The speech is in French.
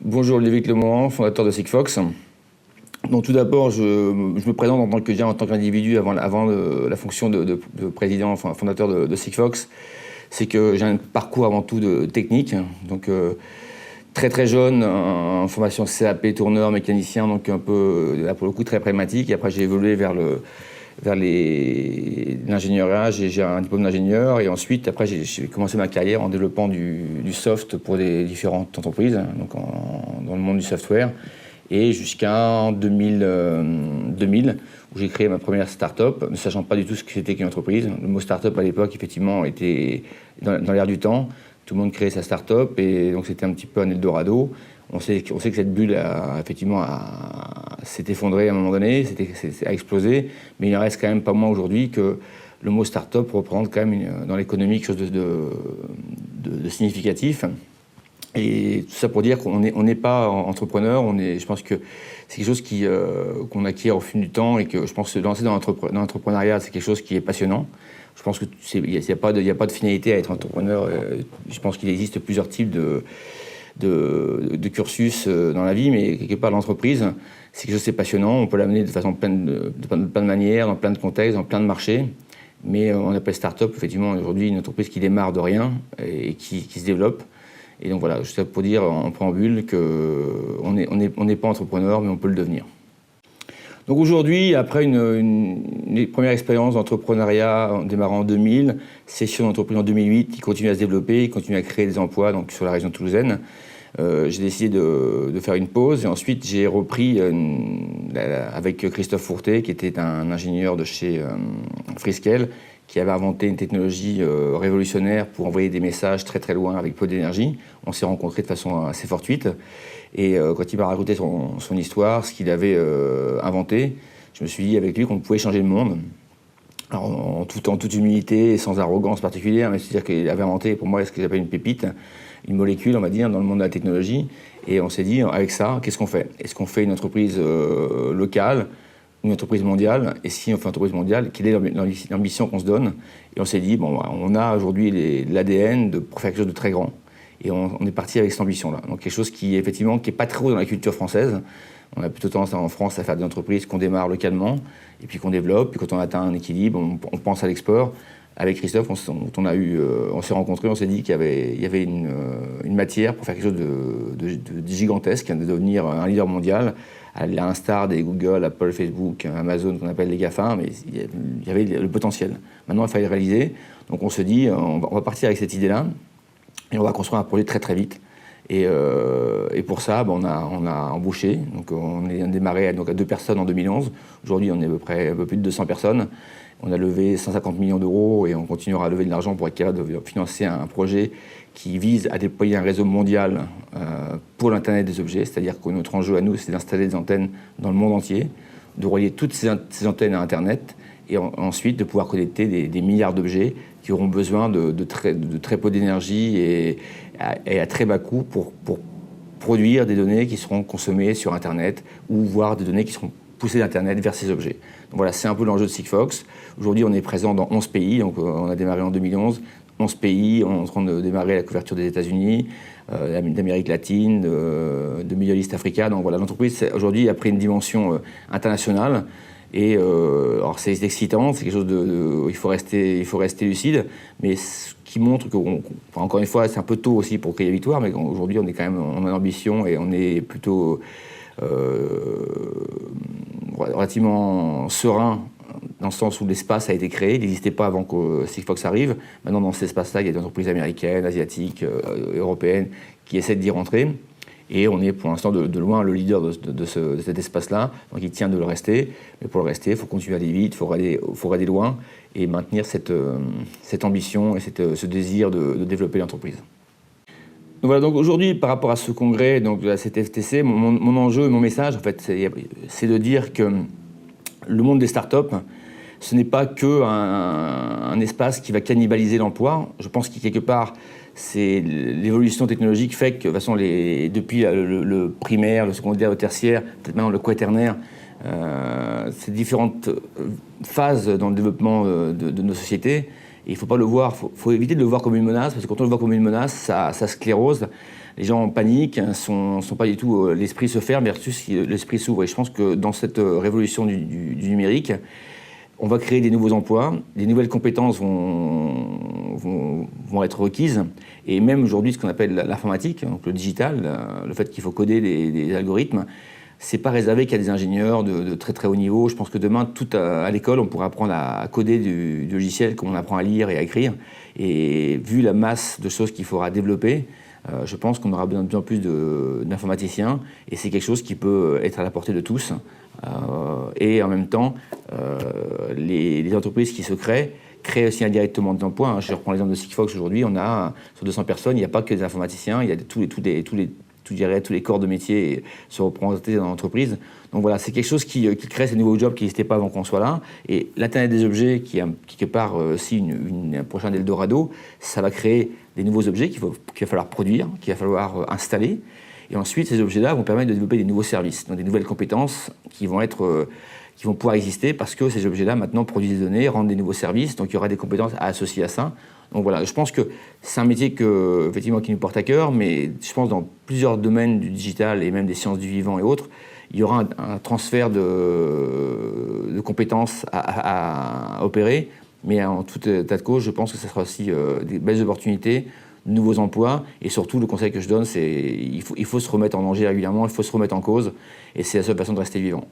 Bonjour, Lévic Lemohan, fondateur de Sigfox. Donc tout d'abord, je me présente en tant qu'individu avant la fonction de président, enfin, fondateur de Sigfox. C'est que j'ai un parcours avant tout de technique. Donc très très jeune, en formation CAP, tourneur, mécanicien, donc un peu, là pour le coup, très pragmatique. Et après, j'ai évolué vers l'ingénieuriat, j'ai un diplôme d'ingénieur et ensuite, après, j'ai commencé ma carrière en développant du soft pour des différentes entreprises, donc dans le monde du software, et jusqu'en 2000, où j'ai créé ma première start-up, ne sachant pas du tout ce que c'était qu'une entreprise. Le mot start-up à l'époque, effectivement, était dans l'air du temps. Tout le monde créait sa start-up et donc c'était un petit peu un Eldorado. On sait que cette bulle s'est effondrée à un moment donné, a explosé, mais il en reste quand même pas moins aujourd'hui que le mot start-up représente quand même dans l'économie quelque chose de significatif. Et tout ça pour dire qu'on n'est pas entrepreneur, je pense que c'est quelque chose qu'on acquiert au fil du temps et que je pense que se lancer dans l'entrepreneuriat, c'est quelque chose qui est passionnant. Je pense qu'il n'y a pas de finalité à être entrepreneur. Je pense qu'il existe plusieurs types de cursus dans la vie, mais quelque part l'entreprise, c'est quelque chose qui est passionnant. On peut l'amener de façon plein de manières, dans plein de contextes, dans plein de marchés. Mais on appelle start-up, effectivement, aujourd'hui, une entreprise qui démarre de rien et qui se développe. Et donc voilà, juste pour dire en préambule qu'on n'est pas entrepreneur, mais on peut le devenir. Donc aujourd'hui, après une première expérience d'entrepreneuriat en démarrant en 2000, session d'entreprise en 2008, qui continue à se développer, qui continue à créer des emplois donc, sur la région toulousaine, j'ai décidé de faire une pause et ensuite j'ai repris avec Christophe Fourtet, qui était un ingénieur de chez Friskel, qui avait inventé une technologie révolutionnaire pour envoyer des messages très très loin avec peu d'énergie. On s'est rencontrés de façon assez fortuite. Et quand il m'a raconté son histoire, ce qu'il avait inventé, je me suis dit avec lui qu'on pouvait changer le monde. Alors, en toute humilité et sans arrogance particulière, mais c'est-à-dire qu'il avait inventé pour moi ce que j'appelle une pépite, une molécule, on va dire, dans le monde de la technologie. Et on s'est dit, avec ça, qu'est-ce qu'on fait? Est-ce qu'on fait une entreprise locale, une entreprise mondiale? Et si on fait une entreprise mondiale, quelle est l'ambition qu'on se donne? Et on s'est dit, bon, on a aujourd'hui l'ADN pour faire quelque chose de très grand. Et on est parti avec cette ambition-là. Donc quelque chose qui, effectivement, qui n'est pas trop dans la culture française. On a plutôt tendance en France à faire des entreprises qu'on démarre localement, et puis qu'on développe, puis quand on atteint un équilibre, on pense à l'export. Avec Christophe, on s'est rencontrés, on s'est dit qu'il y avait une matière pour faire quelque chose de gigantesque, de devenir un leader mondial, à l'instar des Google, Apple, Facebook, Amazon, qu'on appelle les GAFA, mais il y avait le potentiel. Maintenant, il fallait le réaliser. Donc on se dit, on va partir avec cette idée-là, et on va construire un projet très très vite. Et pour ça, on a embauché. Donc on a démarré à 2 personnes en 2011. Aujourd'hui, on est à peu près un peu plus de 200 personnes. On a levé 150 millions d'euros et on continuera à lever de l'argent pour être capable de financer un projet qui vise à déployer un réseau mondial pour l'Internet des objets. C'est-à-dire que notre enjeu à nous, c'est d'installer des antennes dans le monde entier, de relier toutes ces antennes à Internet et ensuite de pouvoir connecter des milliards d'objets qui auront besoin de très peu d'énergie et à très bas coût pour produire des données qui seront consommées sur Internet ou voir des données qui seront poussées d'Internet vers ces objets. Donc voilà, c'est un peu l'enjeu de Sigfox. Aujourd'hui, on est présent dans 11 pays, donc on a démarré en 2011, 11 pays, on est en train de démarrer la couverture des États-Unis, d'Amérique latine, de Middle East Africa. Donc voilà, l'entreprise aujourd'hui a pris une dimension internationale. Et alors c'est excitant, c'est quelque chose il faut rester lucide, mais ce qui montre que, encore une fois, c'est un peu tôt aussi pour crier victoire, mais aujourd'hui on a l'ambition et on est plutôt relativement serein dans le sens où l'espace a été créé, il n'existait pas avant que Sigfox arrive. Maintenant, dans cet espace-là, il y a des entreprises américaines, asiatiques, européennes qui essaient d'y rentrer. Et on est pour l'instant de loin le leader de cet espace-là, donc il tient de le rester. Mais pour le rester, il faut continuer à aller vite, il faut aller loin et maintenir cette ambition et ce désir de développer l'entreprise. Donc voilà, donc aujourd'hui, par rapport à ce congrès, donc à cette FTC, mon enjeu, mon message, en fait, c'est de dire que le monde des startups, ce n'est pas qu'un espace qui va cannibaliser l'emploi. Je pense que quelque part, c'est l'évolution technologique fait que de toute façon, depuis le primaire, le secondaire, le tertiaire, peut-être maintenant le quaternaire, ces différentes phases dans le développement de nos sociétés, Et il ne faut pas le voir, faut éviter de le voir comme une menace, parce que quand on le voit comme une menace, ça sclérose. Les gens paniquent, sont pas du tout, l'esprit se ferme versus l'esprit s'ouvre. Et je pense que dans cette révolution du numérique, on va créer des nouveaux emplois, des nouvelles compétences vont être requises. Et même aujourd'hui, ce qu'on appelle l'informatique, donc le digital, le fait qu'il faut coder des algorithmes, c'est pas réservé qu'à des ingénieurs de très très haut niveau. Je pense que demain, tout à l'école, on pourra apprendre à coder du logiciel comme on apprend à lire et à écrire. Et vu la masse de choses qu'il faudra développer, je pense qu'on aura besoin de plus en plus d'informaticiens. Et c'est quelque chose qui peut être à la portée de tous. Et en même temps, les entreprises qui se créent aussi indirectement de l'emploi. Hein. Je reprends l'exemple de Sigfox aujourd'hui, on a sur 200 personnes, il n'y a pas que des informaticiens, il y a tous les corps de métier sont représentés dans l'entreprise. Donc voilà, c'est quelque chose qui crée ces nouveaux jobs qui n'existaient pas avant qu'on soit là. Et l'Internet des objets, qui est quelque part aussi un prochain Eldorado, ça va créer des nouveaux objets qu'il va falloir produire, qu'il va falloir installer. Et ensuite, ces objets-là vont permettre de développer des nouveaux services, donc des nouvelles compétences qui vont pouvoir exister parce que ces objets-là, maintenant, produisent des données, rendent des nouveaux services, donc il y aura des compétences à associer à ça. Donc voilà, je pense que c'est un métier effectivement, qui nous porte à cœur, mais je pense que dans plusieurs domaines du digital et même des sciences du vivant et autres, il y aura un transfert de compétences à opérer, mais en tout état de cause, je pense que ça sera aussi des belles opportunités, de nouveaux emplois, et surtout le conseil que je donne, c'est il faut se remettre en danger régulièrement, il faut se remettre en cause, et c'est la seule façon de rester vivant.